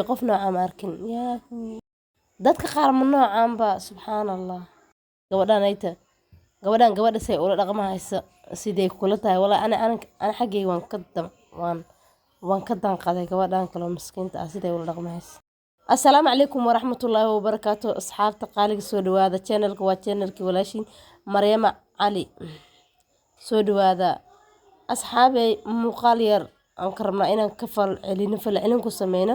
qof nooca ma arkin yaa dadka qaar ma noocaan ba subxaanallah gabadha say ula dhaqmahaysa sidee kula tahay walaa ana xaggay waan ka danqaday gabadhan kale miskiinta ah sidee ula dhaqmahaysa assalaamu calaykum waraxmatullaahi wabarakaatu asxaabta qaaliga soo dhawaada channelka waa channelkii walaashiin Maryama Cali soo dhawaada asxaabay muuqaal yar aan ka rabnaa inaan ka falcelin ku sameyno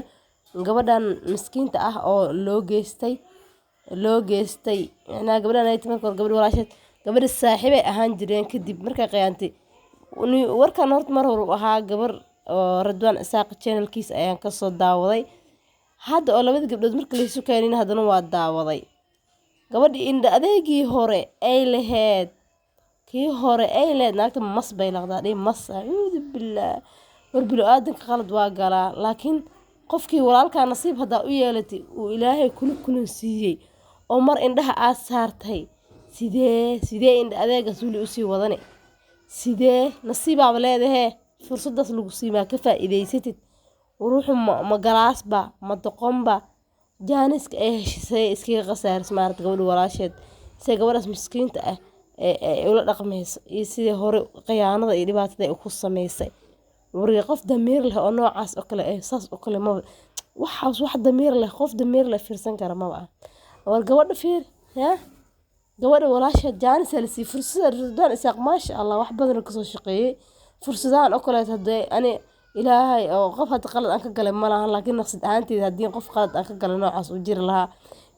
gabadhan miskiinta ah oo loo geystay gabadhan ay timid gabadh walaasheed gabadh saaxiibay ahaan jireen kadib markay qiyaantay warkan horta mar hore ahaa gabar oo Radwan Isaaq channelkiis ayaan ka soo daawaday hadda oo labada gabdhood markii la isu keenin haddana waa daawaday gabadhii indha adeegii hore ay lahayd naagta mas bay laqdaa mas acuudu billah war bini'aadanka qalad waa galaa laakiin qofkii walaalkaa nasiib haddaa u yeelatay uu ilaahay kulun siiyey oo mar indhaha aad saartay sidee indha adeega suuli usii wadane sidee nasiibaaba leedahee fursadaas lagu siimaa ka faa'iidaysatid ruuxu ma galaasba ma doqonba jaaniska ay heshisay iskaga khasaaris maarata gabadha walaasheed say gabadhaas miskiinta ah ee ula dhaqmayso iyo sidii hore khiyaanada iyo dhibaatada ay ku samaysay warga qof damiir leh oo noocaas oo kale saas oo kale ma wax damiir leh qof damiir leh fiirsan kara ma ah war gabadha fiir gabadha walaasheed jaanis la sii fursada Radwan Isaaq maasha Allah wax badan ka soo shaqeeyay fursadaan oo kale haday ani ilaahay oo qof had qalad aan ka galay ma lahan laakiin naqsad ahaanteed hadii qof qalad aan ka galay noocaas u jiri lahaa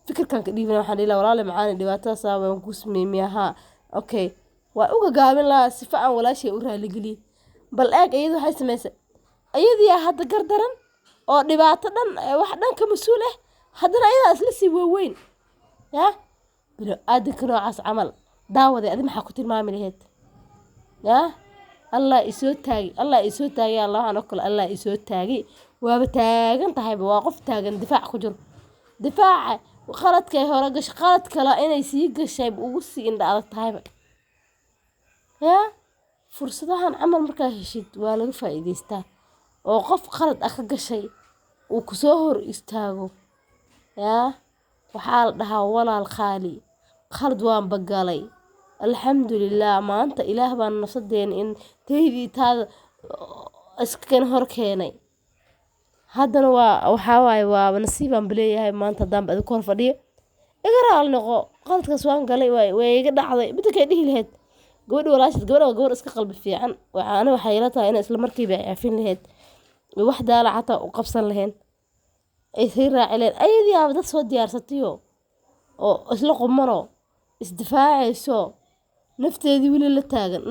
fikirkan ka dhiibana waxaan ilaa walaal macaan dhibaatada sabab ku sameeyay okay waa uga gaabin lahaa si fiican walaashay u raali galiye bal eeg iyadu waxay samaysay iyadii hadda gardaran oo dhibaato dhan wax dhan ka mas'uul ah haddana iyada isla sii weyn bini'aadanka noocaas camal daawaday adi maxaa ku tilmaami lahayd Allah isoo taagi Allah waxaan oo kale Allah isoo taagi waaba taagan tahayba waa qof taagan difaac ku jiro difaaca qaladkay hore gashay qalad kale inay sii gashay ugu sii indha adag tahayba fursadahan camal markaa heshid waa laga faa'iidaystaa oo qof qalad ah ka gashay uu ku soo hor istaago waxaa la dhahaa walaal qaali qalad waan bagalay alxamdulillaah maanta ilaah baan nafsadeena in taydii taada iska hor keenay haddana waxaa waaye waa nasiibaan baleeyahay maanta haddaan badi ku hor fadhiyo iga raali noqo qaladkaas waan galay way iga dhacday midakay dhihi lahayd gabadha walaasheed gabar iska qalbi fiican waxay ila tahay in isla markiiba caafin lahayd wax daala xataa u qabsan lahayn ay sii raaci lahayd ayadii aaba dad soo diyaarsatayo oo isla qumano isdifaacayso nafteedii wili la taagan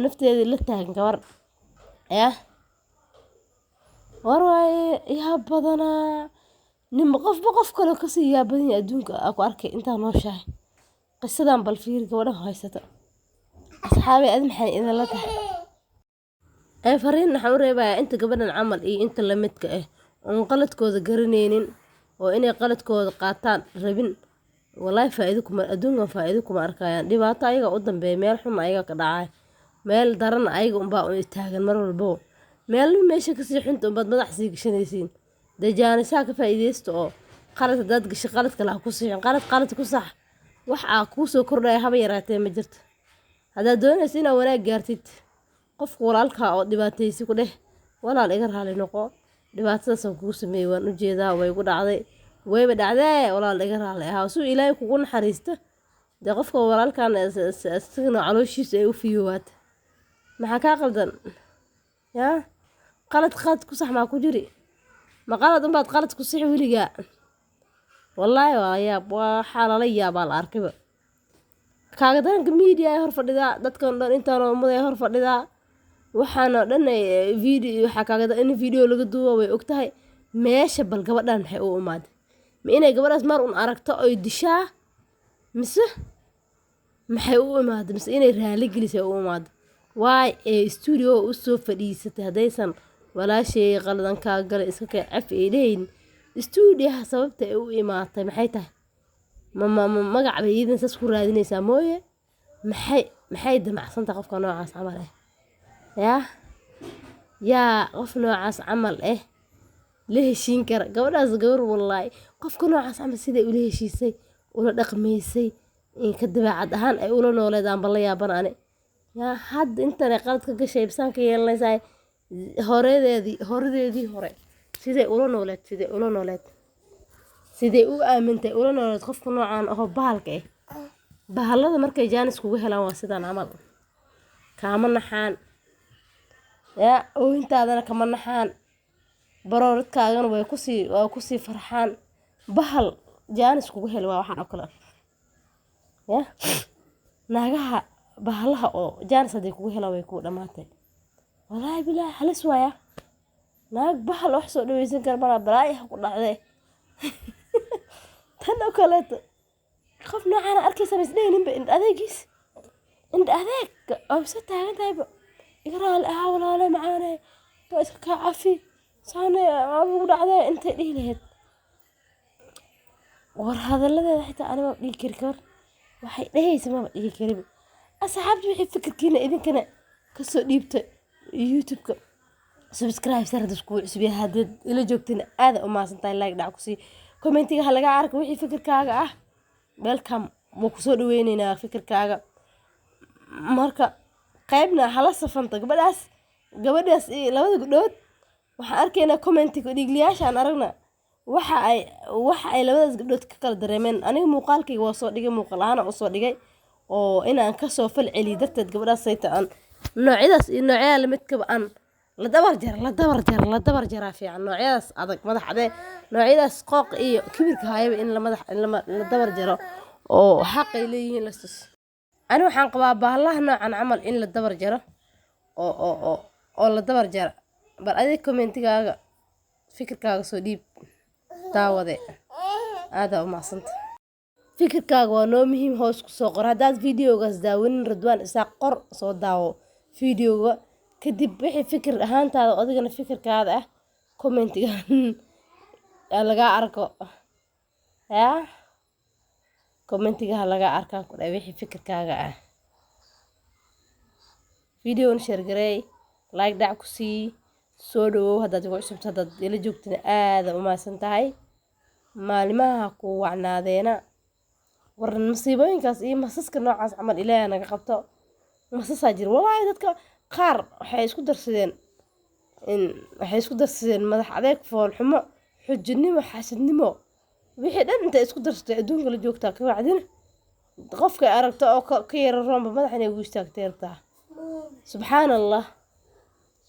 nafteedii la taagan gabar war waaye yaa badanaa ninba qofba qof kale kasii yaa badan yahay adduunka ku arkay intaa nooshahay qisadan bal fiir gabadha haysata asxaabay aad maxay idinla tahay fariin waxaan u reebayaa inta gabadhan camal iyo inta la midka ah oon qaladkooda garanaynin oo inay qaladkooda qaataan rabin wallahi adduunkan faa'iido kuma arkayaan dhibaato ayaga u dambeeya meel xun ayaga ka dhacay meel daran ayaga unbaa u taagan mar walbo meesha kasii xunta unbaad madax sii gashanaysiin dajaanisaa ka faa'iidaysta oo qalad hadaad gashay qalad kale ha ku siixin qalad ku sax wax aa kuu soo kordhaya haba yaraatee ma jirto haddaad doonaysa inaad wanaag gaartid qofka walaalkaa oo dhibaataysi ku dheh walaal iga raali noqo dhibaatadaasaan kugu sameeyey waan u jeedaa way igu dhacday wayba dhacdee walaal iga raali ahaa suu ilaahay kugu naxariista dee qofka walaalkaana isagana calooshiisa ay u fiyoowaata maxaa kaa qaldan qalad ku sax maa ku jiri ma qalad unbaad qalad ku sixi weligaa wallaahi waa yaab waxaa lala yaabaa la arkayba kaagadaanka media ay hor fadhidaa dadkan dhan intaanoo ummad ay hor fadhidaa waxaanoo dhan waxaa kaagada in video laga duuba way ogtahay meesha bal gabadhan maxay u imaaday ma inay gabadhaas mar un aragto oy dishaa mise maxay u imaaday mise inay raali gelisay u imaaday waay studio u soo fadhiisatay haddaysan walaashay qaladan kaa galay iska kay caf ay leeyihin stuudiyaha sababta ay u imaatay maxay tahay magac bay iidan saas ku raadinaysaa mooye maxay damacsantaa qofka noocaas camal yaa qof noocaas camal لهشين كرا gabadhaas gabar wallahi qofka noocaas ama sida uu leheshiisay ula dhaqmeysay in ka dabeecad ahaan ay ula nooleedaan bal la yaaban ane yaa had intan ay qalad ka gashay ibsaan ka yeelanaysaa horedeedii hore siday u aamintay ula nooleed qofka noocaan oo bahalka ah bahalada markay jaanis kugu helaan waa sidaan camal kaama naxaan yaa oo intaadana kama naxaan barooradkaagana way kusii farxaan bahal jaanis kugu heli waa waxaan oo kale yaa naagaha bahalaha oo jaanis haday kugu helaan way ku dhamaatay wallaahi bilaahi halis waaya naag bahal wax soo dhaweysan kar bana balaayi ku dhacday tan oo kale qof noocaan arkaysa isdhayninba in adeeg oo soo taagan tahay igaraal walaalo macaanay waa iska ka cafi saane ugu dhacday intay dhihi lahayd war hadalladeeda xitaa anima dhihi kari kar waxay dhahaysa maba dhihi karin asxaabtu wixii fikirkiina idinkana kasoo dhiibta youtube-ka subscribe sar dadku cusub yahay haddaad ila joogtiin aad u maasantahay like dhac ku sii commentiga ha laga arko wixii fikirkaaga ah welcome wuu ku soo dhaweynaynaa fikirkaaga marka qaybna hala safanta gabadhaas labada gudhood waxaan arkaynaa commentiga dhigliyaashaan aragna waxa ay labadaas gabdhood ka kala dareemeen aniga muuqaalkayga waa soo dhigay muuqaal ahaan oo soo dhigay oo inaan ka soo fal celiyo darteed gabadhaas sayta aan noocyadaas iyo noocyada lamidkaba aan la dabar jaraa fiican noocyadaas adag madaxdee noocyadaas qooq iyo kibirka hayaba in la dabar jaro oo xaqay leeyihiin lastus ani waxaan qabaa bahlaha noocan camal in la dabar jaro oo la dabar jara bal adiga commentigaaga fikirkaaga soo dhiib daawade aada u maasanta fikirkaaga waa noo muhiim hoos ku soo qor haddaad videogaas daawanin Ridwaan Isaaq qor soo daawo videoga kadib wixii fikir ahaantaada adigana fikirkaada ah commentiga laga arko yaa commentiga laga arkaan ku dhaw wixii fikirkaaga ah videoon share gareey like dhac ku sii soo dhawow haddaad igu cusubta haddaad ila joogtina aada u maasan tahay maalimaha ku wacnaadeena waran masiibooyinkaas iyo masaska noocaas camal ilaahay naga qabto masasaa jira wallaahi dadka qaar waxay isku darsadeen madax adeeg fool xumo xujinimo xasidnimo wixii dhan intay isku darsatay adduunka la joogtaa ka wacdina qofka aragto oo ka yara roomba madax inay ugu istaagtay rabtaa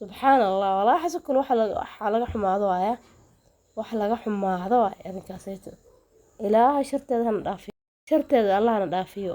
subxaanallah wallaahi xasakul waxa laga xumaado waaya arrinkaasayta ilaahay sharteeda allahna dhaafiyo